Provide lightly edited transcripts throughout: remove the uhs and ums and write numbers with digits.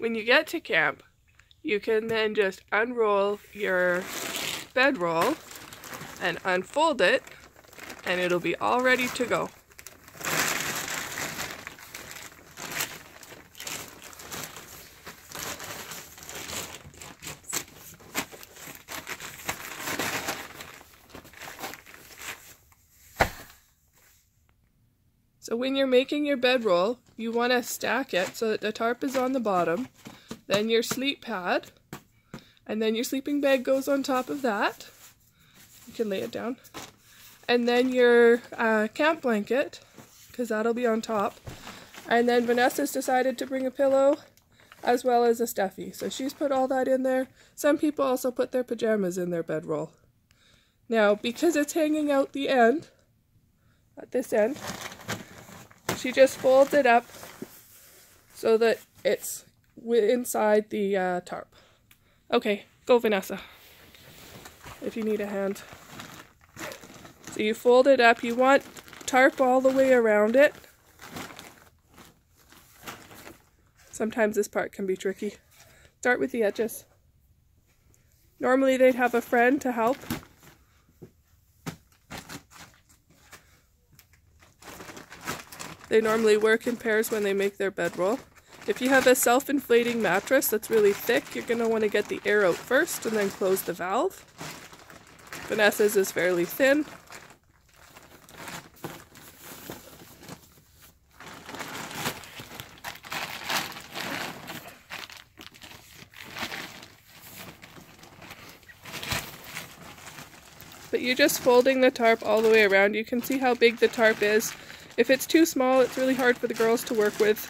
when you get to camp, you can then just unroll your bedroll and unfold it, and it'll be all ready to go. So when you're making your bedroll, you want to stack it so that the tarp is on the bottom, then your sleep pad, and then your sleeping bag goes on top of that. You can lay it down. And then your camp blanket, because that'll be on top. And then Vanessa's decided to bring a pillow as well as a stuffy. So she's put all that in there. Some people also put their pajamas in their bedroll. Now, because it's hanging out the end, at this end, she just folds it up so that it's inside the tarp. Okay, go Vanessa, if you need a hand. So you fold it up, you want tarp all the way around it. Sometimes this part can be tricky. Start with the edges. Normally they'd have a friend to help. They normally work in pairs when they make their bedroll. If you have a self-inflating mattress that's really thick, you're going to want to get the air out first and then close the valve. Vanessa's is fairly thin. But you're just folding the tarp all the way around. You can see how big the tarp is. If it's too small, it's really hard for the girls to work with.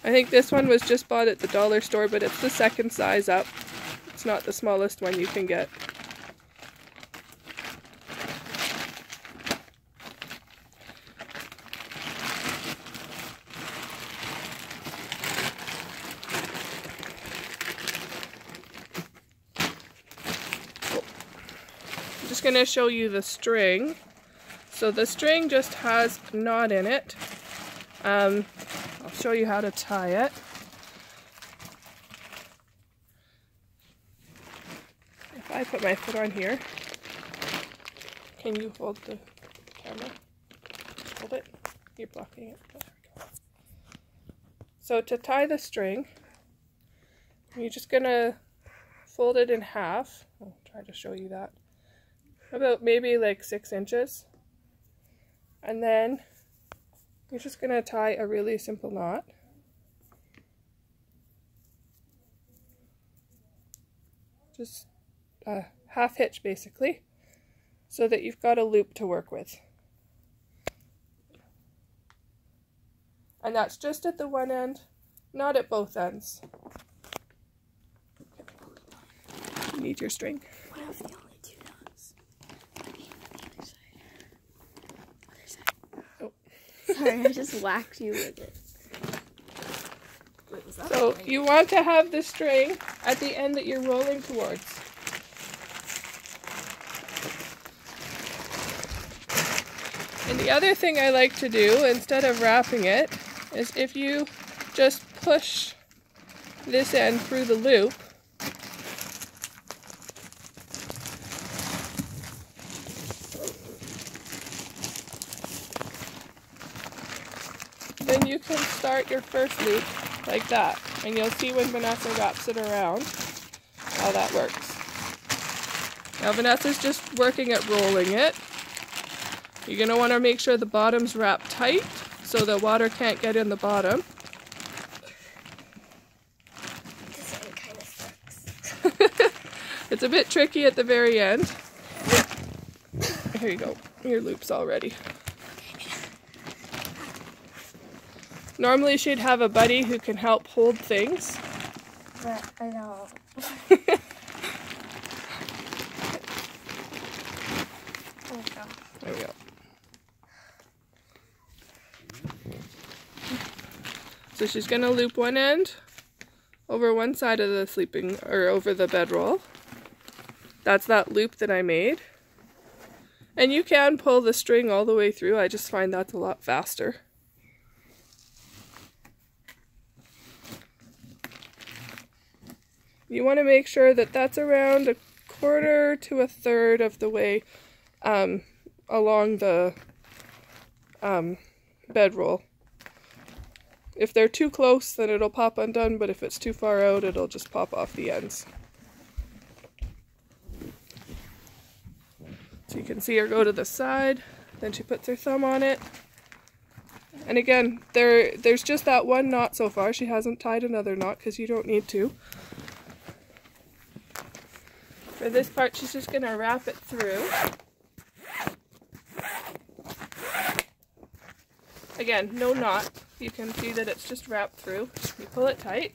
I think this one was just bought at the dollar store, but it's the second size up. It's not the smallest one you can get. I'm just going to show you the string. So the string just has a knot in it. I'll show you how to tie it. If I put my foot on here, can you hold the camera? Hold it. You're blocking it. There we go. So to tie the string, you're just gonna fold it in half. I'll try to show you that. About maybe like 6 inches. And then you're just going to tie a really simple knot. Just a half hitch basically, so that you've got a loop to work with. And that's just at the one end, not at both ends. Okay. You need your string. What if the only 2 knots? Other side. Oh. Sorry, I just whacked you with it. Wait, so you want to have the string at the end that you're rolling towards. And the other thing I like to do, instead of wrapping it, is if you just push this end through the loop, then you can start your first loop like that. And you'll see when Vanessa wraps it around how that works. Now Vanessa's just working at rolling it. You're going to want to make sure the bottom's wrapped tight so the water can't get in the bottom. This end kind of sucks. It's a bit tricky at the very end. Here you go. Your loop's all ready. Normally she'd have a buddy who can help hold things. But I don't. There we go. So she's going to loop one end over one side of the sleeping, or over the bedroll. That's that loop that I made. And you can pull the string all the way through. I just find that's a lot faster. You want to make sure that that's around 1/4 to 1/3 of the way along the bedroll. If they're too close, then it'll pop undone, but if it's too far out, it'll just pop off the ends. So you can see her go to the side, then she puts her thumb on it. And again, there's just that one knot so far. She hasn't tied another knot because you don't need to. For this part, she's just going to wrap it through. Again, no knot. You can see that it's just wrapped through. You pull it tight.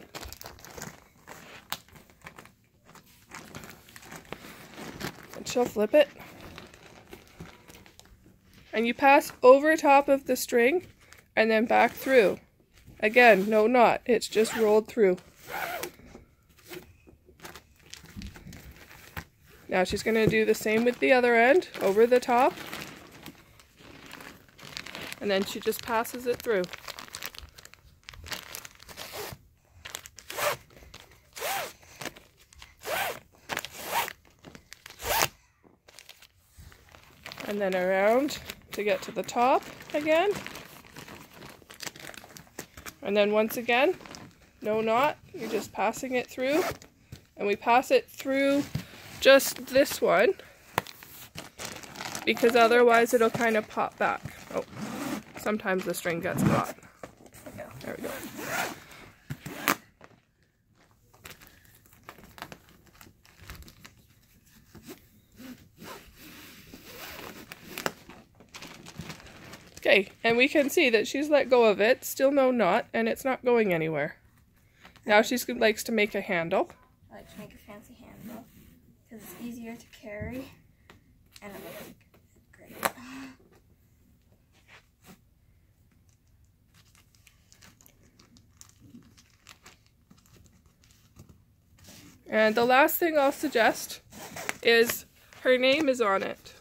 And she'll flip it. And you pass over top of the string and then back through. Again, no knot. It's just rolled through. Now she's going to do the same with the other end, over the top. And then she just passes it through. And then around to get to the top again. And then once again, no knot, you're just passing it through. And we pass it through just this one, because otherwise it'll kind of pop back. Oh, sometimes the string gets caught. There we go. Okay, and we can see that she's let go of it, still no knot, and it's not going anywhere. Now she likes to make a handle. I like to make a fancy handle because it's easier to carry and it looks great. And the last thing I'll suggest is her name is on it.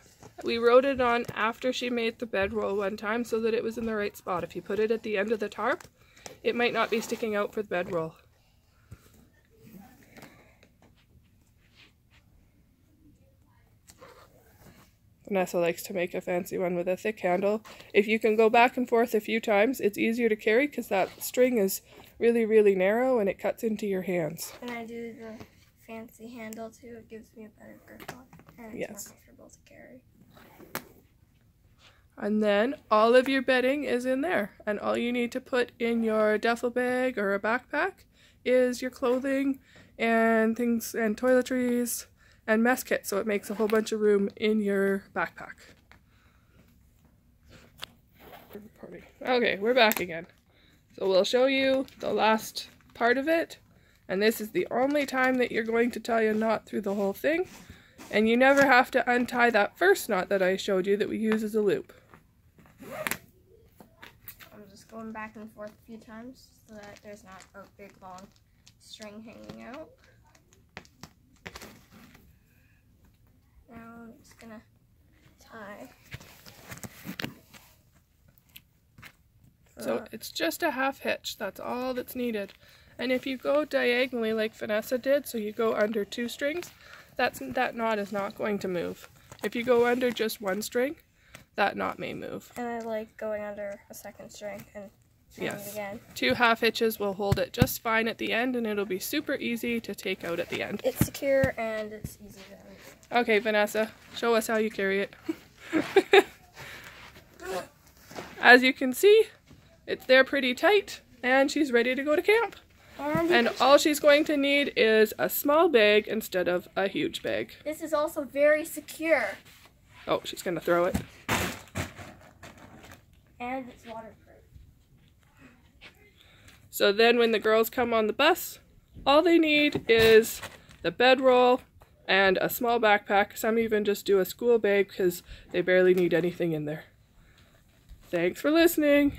We wrote it on after she made the bedroll one time so that it was in the right spot. If you put it at the end of the tarp, it might not be sticking out for the bedroll. Vanessa likes to make a fancy one with a thick handle. If you can go back and forth a few times, it's easier to carry because that string is really, really narrow and it cuts into your hands. When I do the fancy handle too, it gives me a better grip on and it's more comfortable to carry. And then all of your bedding is in there, and all you need to put in your duffel bag or a backpack is your clothing and things and toiletries and mess kit, so it makes a whole bunch of room in your backpack. Okay, we're back again. So we'll show you the last part of it, and this is the only time that you're going to tie a knot through the whole thing, and you never have to untie that first knot that I showed you that we use as a loop. I'm just going back and forth a few times so that there's not a big long string hanging out. Now I'm just gonna tie. So it's just a half hitch, that's all that's needed. And if you go diagonally like Vanessa did, so you go under 2 strings, that knot is not going to move. If you go under just 1 string, that knot may move. And I like going under a 2nd string and it again. 2 half hitches will hold it just fine at the end, and it'll be super easy to take out at the end. It's secure and it's easy to move. Okay, Vanessa, show us how you carry it. As you can see, it's there pretty tight, and she's ready to go to camp. And all she's going to need is a small bag instead of a huge bag. This is also very secure. Oh, she's going to throw it. And it's waterproof. So then when the girls come on the bus, all they need is the bedroll and a small backpack. Some even just do a school bag because they barely need anything in there. Thanks for listening.